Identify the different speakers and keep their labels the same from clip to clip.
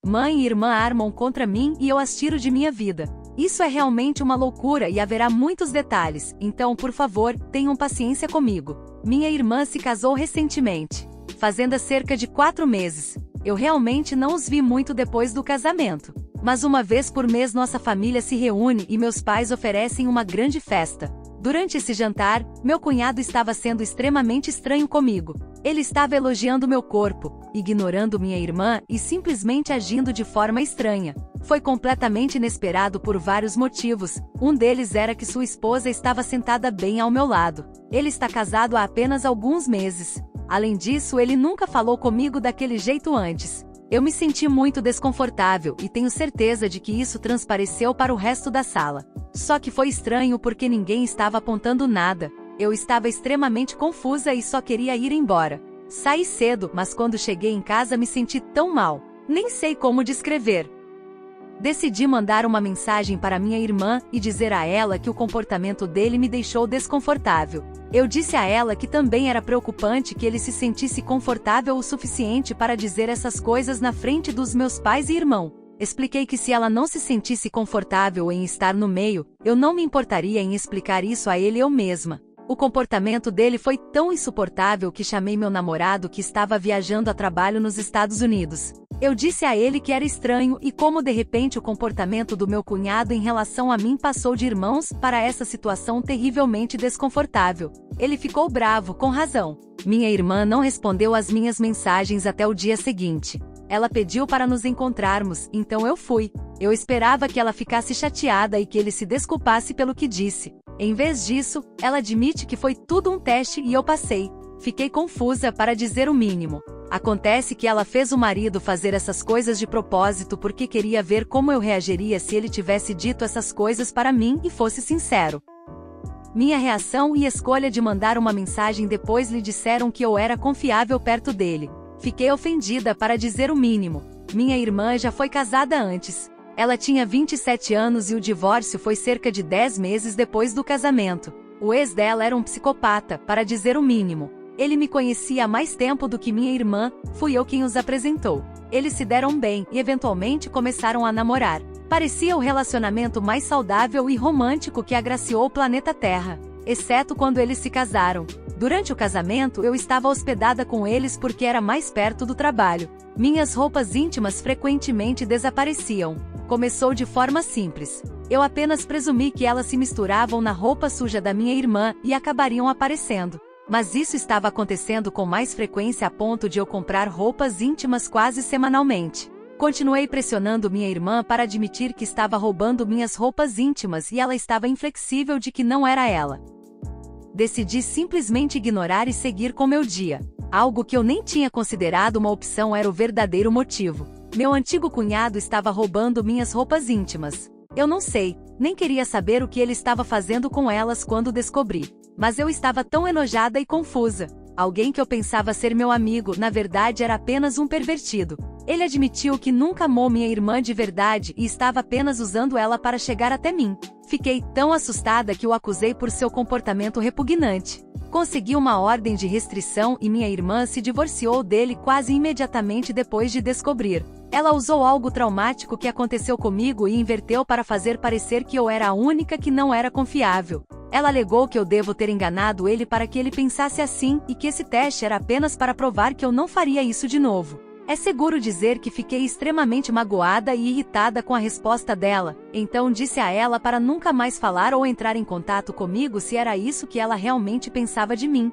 Speaker 1: Mãe e irmã armam contra mim e eu as tiro de minha vida. Isso é realmente uma loucura e haverá muitos detalhes, então por favor, tenham paciência comigo. Minha irmã se casou recentemente, fazendo cerca de 4 meses. Eu realmente não os vi muito depois do casamento. Mas uma vez por mês nossa família se reúne e meus pais oferecem uma grande festa. Durante esse jantar, meu cunhado estava sendo extremamente estranho comigo. Ele estava elogiando meu corpo, ignorando minha irmã e simplesmente agindo de forma estranha. Foi completamente inesperado por vários motivos. Um deles era que sua esposa estava sentada bem ao meu lado. Ele está casado há apenas alguns meses. Além disso, ele nunca falou comigo daquele jeito antes. Eu me senti muito desconfortável e tenho certeza de que isso transpareceu para o resto da sala. Só que foi estranho porque ninguém estava apontando nada. Eu estava extremamente confusa e só queria ir embora. Saí cedo, mas quando cheguei em casa me senti tão mal. Nem sei como descrever. Decidi mandar uma mensagem para minha irmã e dizer a ela que o comportamento dele me deixou desconfortável. Eu disse a ela que também era preocupante que ele se sentisse confortável o suficiente para dizer essas coisas na frente dos meus pais e irmão. Expliquei que se ela não se sentisse confortável em estar no meio, eu não me importaria em explicar isso a ele eu mesma. O comportamento dele foi tão insuportável que chamei meu namorado que estava viajando a trabalho nos Estados Unidos. Eu disse a ele que era estranho e como de repente o comportamento do meu cunhado em relação a mim passou de irmãos para essa situação terrivelmente desconfortável. Ele ficou bravo, com razão. Minha irmã não respondeu às minhas mensagens até o dia seguinte. Ela pediu para nos encontrarmos, então eu fui. Eu esperava que ela ficasse chateada e que ele se desculpasse pelo que disse. Em vez disso, ela admite que foi tudo um teste e eu passei. Fiquei confusa, para dizer o mínimo. Acontece que ela fez o marido fazer essas coisas de propósito porque queria ver como eu reagiria se ele tivesse dito essas coisas para mim e fosse sincero. Minha reação e escolha de mandar uma mensagem depois lhe disseram que eu era confiável perto dele. Fiquei ofendida, para dizer o mínimo. Minha irmã já foi casada antes. Ela tinha 27 anos e o divórcio foi cerca de 10 meses depois do casamento. O ex dela era um psicopata, para dizer o mínimo. Ele me conhecia há mais tempo do que minha irmã, fui eu quem os apresentou. Eles se deram bem e eventualmente começaram a namorar. Parecia o relacionamento mais saudável e romântico que agraciou o planeta Terra. Exceto quando eles se casaram. Durante o casamento eu estava hospedada com eles porque era mais perto do trabalho. Minhas roupas íntimas frequentemente desapareciam. Começou de forma simples. Eu apenas presumi que elas se misturavam na roupa suja da minha irmã e acabariam aparecendo. Mas isso estava acontecendo com mais frequência a ponto de eu comprar roupas íntimas quase semanalmente. Continuei pressionando minha irmã para admitir que estava roubando minhas roupas íntimas e ela estava inflexível de que não era ela. Decidi simplesmente ignorar e seguir com meu dia. Algo que eu nem tinha considerado uma opção era o verdadeiro motivo. Meu antigo cunhado estava roubando minhas roupas íntimas. Eu não sei, nem queria saber o que ele estava fazendo com elas quando descobri. Mas eu estava tão enojada e confusa. Alguém que eu pensava ser meu amigo, na verdade era apenas um pervertido. Ele admitiu que nunca amou minha irmã de verdade e estava apenas usando ela para chegar até mim. Fiquei tão assustada que o acusei por seu comportamento repugnante. Consegui uma ordem de restrição e minha irmã se divorciou dele quase imediatamente depois de descobrir. Ela usou algo traumático que aconteceu comigo e inverteu para fazer parecer que eu era a única que não era confiável. Ela alegou que eu devo ter enganado ele para que ele pensasse assim e que esse teste era apenas para provar que eu não faria isso de novo. É seguro dizer que fiquei extremamente magoada e irritada com a resposta dela, então disse a ela para nunca mais falar ou entrar em contato comigo se era isso que ela realmente pensava de mim.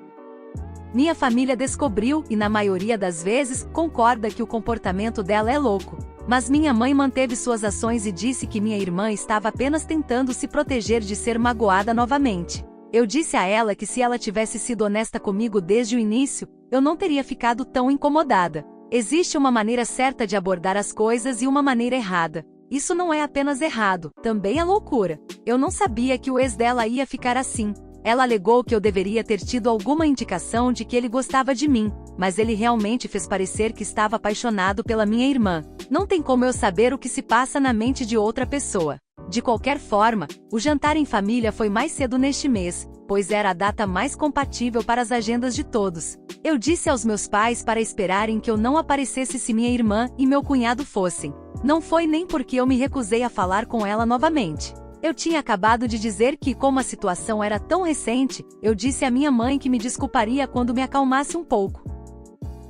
Speaker 1: Minha família descobriu e na maioria das vezes concorda que o comportamento dela é louco. Mas minha mãe manteve suas ações e disse que minha irmã estava apenas tentando se proteger de ser magoada novamente. Eu disse a ela que se ela tivesse sido honesta comigo desde o início, eu não teria ficado tão incomodada. Existe uma maneira certa de abordar as coisas e uma maneira errada. Isso não é apenas errado, também é loucura. Eu não sabia que o ex dela ia ficar assim. Ela alegou que eu deveria ter tido alguma indicação de que ele gostava de mim, mas ele realmente fez parecer que estava apaixonado pela minha irmã. Não tem como eu saber o que se passa na mente de outra pessoa. De qualquer forma, o jantar em família foi mais cedo neste mês, pois era a data mais compatível para as agendas de todos. Eu disse aos meus pais para esperarem que eu não aparecesse se minha irmã e meu cunhado fossem. Não foi nem porque eu me recusei a falar com ela novamente. Eu tinha acabado de dizer que, como a situação era tão recente, eu disse à minha mãe que me desculparia quando me acalmasse um pouco.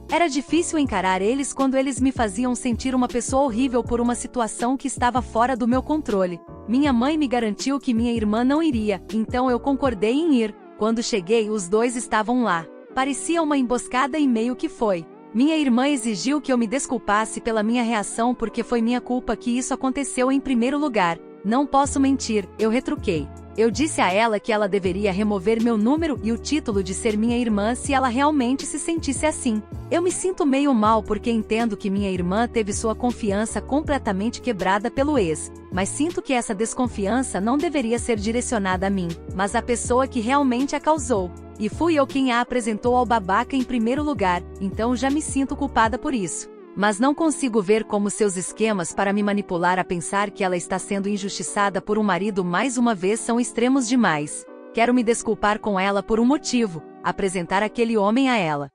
Speaker 1: Era difícil encarar eles quando eles me faziam sentir uma pessoa horrível por uma situação que estava fora do meu controle. Minha mãe me garantiu que minha irmã não iria, então eu concordei em ir. Quando cheguei, os dois estavam lá. Parecia uma emboscada e meio que foi. Minha irmã exigiu que eu me desculpasse pela minha reação porque foi minha culpa que isso aconteceu em primeiro lugar. Não posso mentir, eu retruquei. Eu disse a ela que ela deveria remover meu número e o título de ser minha irmã se ela realmente se sentisse assim. Eu me sinto meio mal porque entendo que minha irmã teve sua confiança completamente quebrada pelo ex, mas sinto que essa desconfiança não deveria ser direcionada a mim, mas à pessoa que realmente a causou. E fui eu quem a apresentou ao babaca em primeiro lugar, então já me sinto culpada por isso. Mas não consigo ver como seus esquemas para me manipular a pensar que ela está sendo injustiçada por um marido mais uma vez são extremos demais. Quero me desculpar com ela por um motivo, apresentar aquele homem a ela.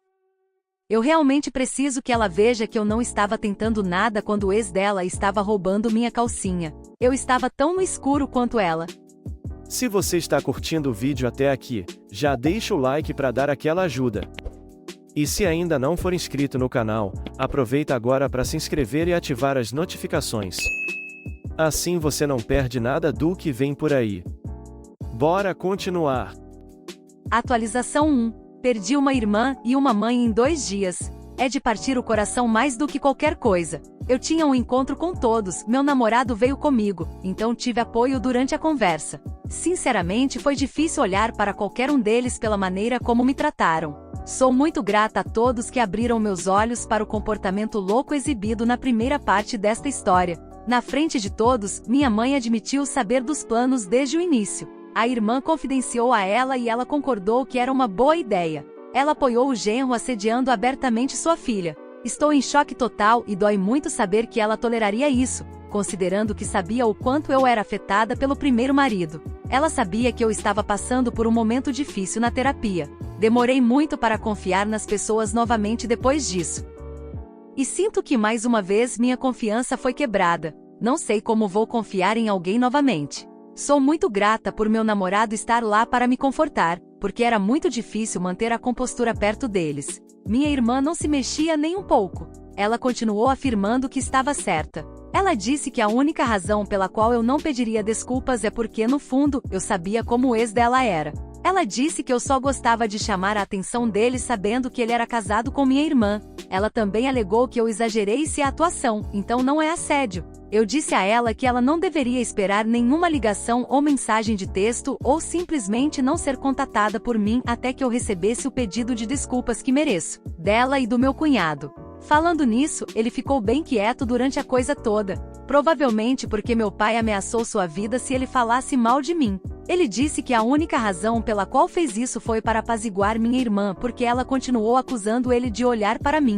Speaker 1: Eu realmente preciso que ela veja que eu não estava tentando nada quando o ex dela estava roubando minha calcinha. Eu estava tão no escuro quanto ela.
Speaker 2: Se você está curtindo o vídeo até aqui, já deixa o like para dar aquela ajuda. E se ainda não for inscrito no canal, aproveita agora para se inscrever e ativar as notificações. Assim você não perde nada do que vem por aí. Bora continuar.
Speaker 1: Atualização 1. Perdi uma irmã e uma mãe em 2 dias. É de partir o coração mais do que qualquer coisa. Eu tinha um encontro com todos, meu namorado veio comigo, então tive apoio durante a conversa. Sinceramente, foi difícil olhar para qualquer um deles pela maneira como me trataram. Sou muito grata a todos que abriram meus olhos para o comportamento louco exibido na primeira parte desta história. Na frente de todos, minha mãe admitiu saber dos planos desde o início. A irmã confidenciou a ela e ela concordou que era uma boa ideia. Ela apoiou o genro assediando abertamente sua filha. Estou em choque total e dói muito saber que ela toleraria isso, considerando que sabia o quanto eu era afetada pelo primeiro marido. Ela sabia que eu estava passando por um momento difícil na terapia. Demorei muito para confiar nas pessoas novamente depois disso. E sinto que mais uma vez minha confiança foi quebrada. Não sei como vou confiar em alguém novamente. Sou muito grata por meu namorado estar lá para me confortar, porque era muito difícil manter a compostura perto deles. Minha irmã não se mexia nem um pouco. Ela continuou afirmando que estava certa. Ela disse que a única razão pela qual eu não pediria desculpas é porque, no fundo, eu sabia como o ex dela era. Ela disse que eu só gostava de chamar a atenção dele sabendo que ele era casado com minha irmã. Ela também alegou que eu exagerei se é atuação, então não é assédio. Eu disse a ela que ela não deveria esperar nenhuma ligação ou mensagem de texto ou simplesmente não ser contatada por mim até que eu recebesse o pedido de desculpas que mereço, dela e do meu cunhado. Falando nisso, ele ficou bem quieto durante a coisa toda. Provavelmente porque meu pai ameaçou sua vida se ele falasse mal de mim. Ele disse que a única razão pela qual fez isso foi para apaziguar minha irmã porque ela continuou acusando ele de olhar para mim.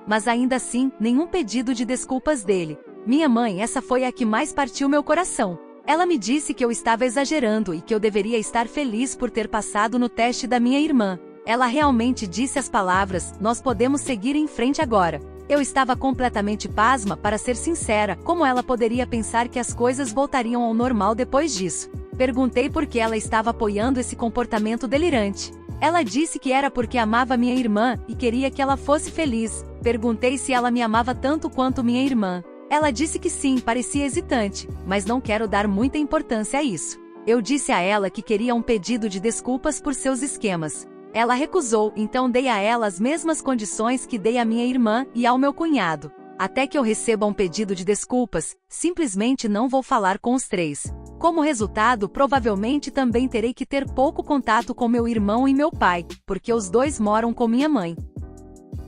Speaker 1: Mas ainda assim, nenhum pedido de desculpas dele. Minha mãe, essa foi a que mais partiu meu coração. Ela me disse que eu estava exagerando e que eu deveria estar feliz por ter passado no teste da minha irmã. Ela realmente disse as palavras, nós podemos seguir em frente agora. Eu estava completamente pasma, para ser sincera, como ela poderia pensar que as coisas voltariam ao normal depois disso. Perguntei por que ela estava apoiando esse comportamento delirante. Ela disse que era porque amava minha irmã e queria que ela fosse feliz. Perguntei se ela me amava tanto quanto minha irmã. Ela disse que sim, parecia hesitante, mas não quero dar muita importância a isso. Eu disse a ela que queria um pedido de desculpas por seus esquemas. Ela recusou, então dei a ela as mesmas condições que dei à minha irmã e ao meu cunhado. Até que eu receba um pedido de desculpas, simplesmente não vou falar com os 3. Como resultado, provavelmente também terei que ter pouco contato com meu irmão e meu pai, porque os dois moram com minha mãe.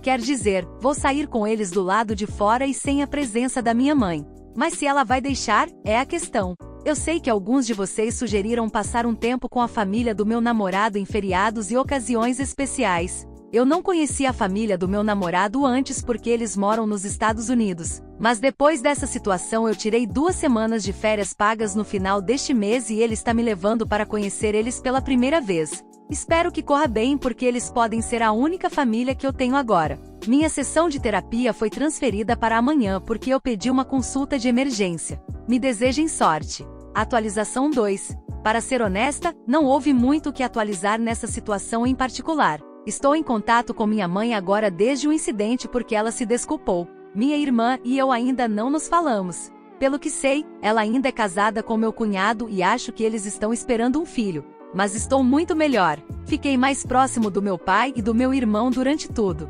Speaker 1: Quer dizer, vou sair com eles do lado de fora e sem a presença da minha mãe. Mas se ela vai deixar, é a questão. Eu sei que alguns de vocês sugeriram passar um tempo com a família do meu namorado em feriados e ocasiões especiais. Eu não conhecia a família do meu namorado antes porque eles moram nos Estados Unidos. Mas depois dessa situação eu tirei 2 semanas de férias pagas no final deste mês e ele está me levando para conhecer eles pela primeira vez. Espero que corra bem porque eles podem ser a única família que eu tenho agora. Minha sessão de terapia foi transferida para amanhã porque eu pedi uma consulta de emergência. Me desejem sorte. Atualização 2. Para ser honesta, não houve muito o que atualizar nessa situação em particular. Estou em contato com minha mãe agora desde o incidente porque ela se desculpou. Minha irmã e eu ainda não nos falamos. Pelo que sei, ela ainda é casada com meu cunhado e acho que eles estão esperando um filho. Mas estou muito melhor. Fiquei mais próximo do meu pai e do meu irmão durante tudo.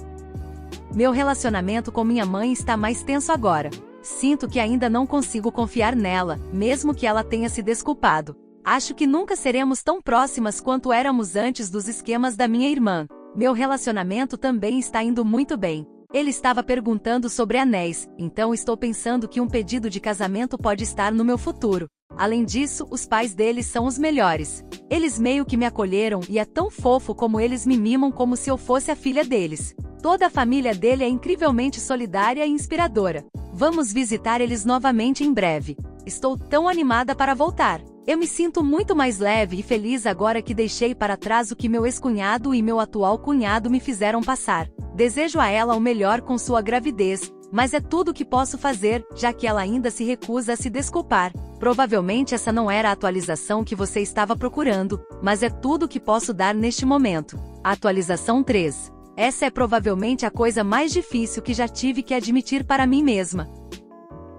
Speaker 1: Meu relacionamento com minha mãe está mais tenso agora. Sinto que ainda não consigo confiar nela, mesmo que ela tenha se desculpado. Acho que nunca seremos tão próximas quanto éramos antes dos esquemas da minha irmã. Meu relacionamento também está indo muito bem. Ele estava perguntando sobre anéis, então estou pensando que um pedido de casamento pode estar no meu futuro. Além disso, os pais deles são os melhores. Eles meio que me acolheram e é tão fofo como eles me mimam como se eu fosse a filha deles. Toda a família dele é incrivelmente solidária e inspiradora. Vamos visitar eles novamente em breve. Estou tão animada para voltar. Eu me sinto muito mais leve e feliz agora que deixei para trás o que meu ex-cunhado e meu atual cunhado me fizeram passar. Desejo a ela o melhor com sua gravidez, mas é tudo o que posso fazer, já que ela ainda se recusa a se desculpar. Provavelmente essa não era a atualização que você estava procurando, mas é tudo o que posso dar neste momento. Atualização 3. Essa é provavelmente a coisa mais difícil que já tive que admitir para mim mesma.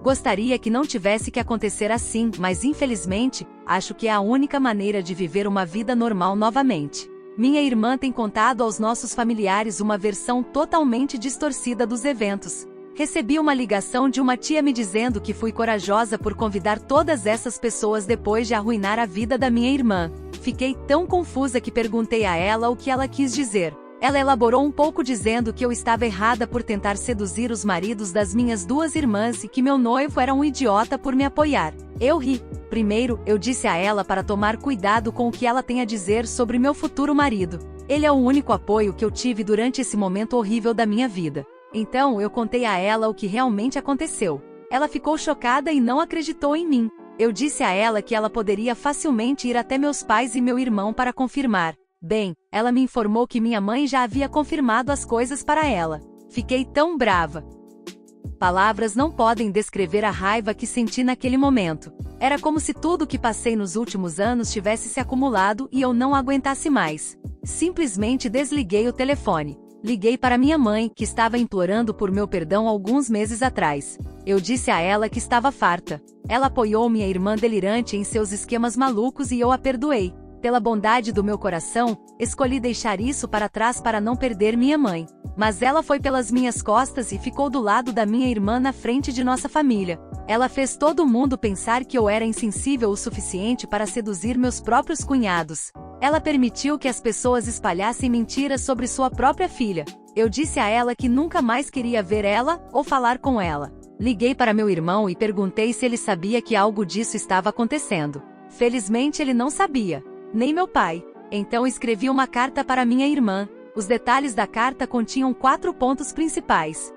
Speaker 1: Gostaria que não tivesse que acontecer assim, mas infelizmente, acho que é a única maneira de viver uma vida normal novamente. Minha irmã tem contado aos nossos familiares uma versão totalmente distorcida dos eventos. Recebi uma ligação de uma tia me dizendo que fui corajosa por convidar todas essas pessoas depois de arruinar a vida da minha irmã. Fiquei tão confusa que perguntei a ela o que ela quis dizer. Ela elaborou um pouco dizendo que eu estava errada por tentar seduzir os maridos das minhas 2 irmãs e que meu noivo era um idiota por me apoiar. Eu ri. Primeiro, eu disse a ela para tomar cuidado com o que ela tem a dizer sobre meu futuro marido. Ele é o único apoio que eu tive durante esse momento horrível da minha vida. Então, eu contei a ela o que realmente aconteceu. Ela ficou chocada e não acreditou em mim. Eu disse a ela que ela poderia facilmente ir até meus pais e meu irmão para confirmar. Bem, ela me informou que minha mãe já havia confirmado as coisas para ela. Fiquei tão brava. Palavras não podem descrever a raiva que senti naquele momento. Era como se tudo o que passei nos últimos anos tivesse se acumulado e eu não aguentasse mais. Simplesmente desliguei o telefone. Liguei para minha mãe, que estava implorando por meu perdão alguns meses atrás. Eu disse a ela que estava farta. Ela apoiou minha irmã delirante em seus esquemas malucos e eu a perdoei. Pela bondade do meu coração, escolhi deixar isso para trás para não perder minha mãe. Mas ela foi pelas minhas costas e ficou do lado da minha irmã na frente de nossa família. Ela fez todo mundo pensar que eu era insensível o suficiente para seduzir meus próprios cunhados. Ela permitiu que as pessoas espalhassem mentiras sobre sua própria filha. Eu disse a ela que nunca mais queria ver ela ou falar com ela. Liguei para meu irmão e perguntei se ele sabia que algo disso estava acontecendo. Felizmente ele não sabia. Nem meu pai. Então escrevi uma carta para minha irmã. Os detalhes da carta continham 4 pontos principais.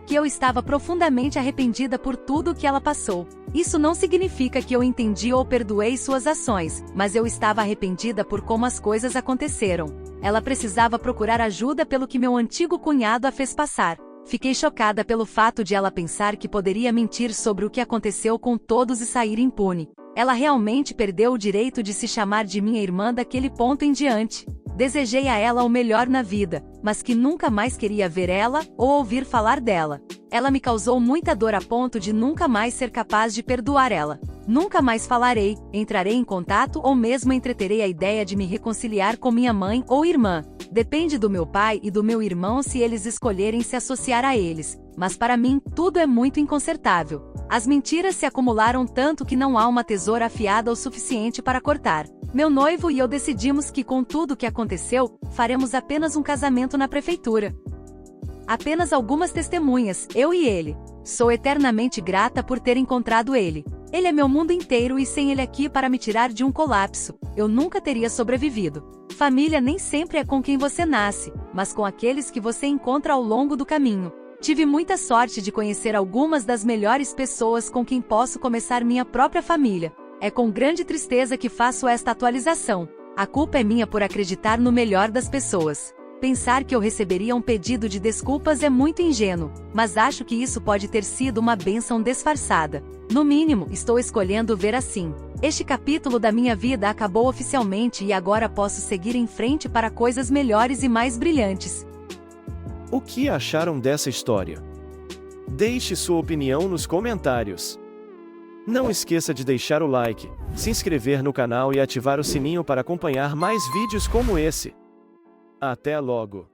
Speaker 1: Que eu estava profundamente arrependida por tudo o que ela passou. Isso não significa que eu entendi ou perdoei suas ações, mas eu estava arrependida por como as coisas aconteceram. Ela precisava procurar ajuda pelo que meu antigo cunhado a fez passar. Fiquei chocada pelo fato de ela pensar que poderia mentir sobre o que aconteceu com todos e sair impune. Ela realmente perdeu o direito de se chamar de minha irmã daquele ponto em diante. Desejei a ela o melhor na vida, mas que nunca mais queria ver ela ou ouvir falar dela. Ela me causou muita dor a ponto de nunca mais ser capaz de perdoar ela. Nunca mais falarei, entrarei em contato ou mesmo entreterei a ideia de me reconciliar com minha mãe ou irmã. Depende do meu pai e do meu irmão se eles escolherem se associar a eles, mas para mim tudo é muito inconsertável. As mentiras se acumularam tanto que não há uma tesoura afiada o suficiente para cortar. Meu noivo e eu decidimos que com tudo o que aconteceu, faremos apenas um casamento na prefeitura. Apenas algumas testemunhas, eu e ele. Sou eternamente grata por ter encontrado ele. Ele é meu mundo inteiro e sem ele aqui para me tirar de um colapso, eu nunca teria sobrevivido. Família nem sempre é com quem você nasce, mas com aqueles que você encontra ao longo do caminho. Tive muita sorte de conhecer algumas das melhores pessoas com quem posso começar minha própria família. É com grande tristeza que faço esta atualização. A culpa é minha por acreditar no melhor das pessoas. Pensar que eu receberia um pedido de desculpas é muito ingênuo, mas acho que isso pode ter sido uma bênção disfarçada. No mínimo, estou escolhendo ver assim. Este capítulo da minha vida acabou oficialmente e agora posso seguir em frente para coisas melhores e mais brilhantes.
Speaker 2: O que acharam dessa história? Deixe sua opinião nos comentários. Não esqueça de deixar o like, se inscrever no canal e ativar o sininho para acompanhar mais vídeos como esse. Até logo!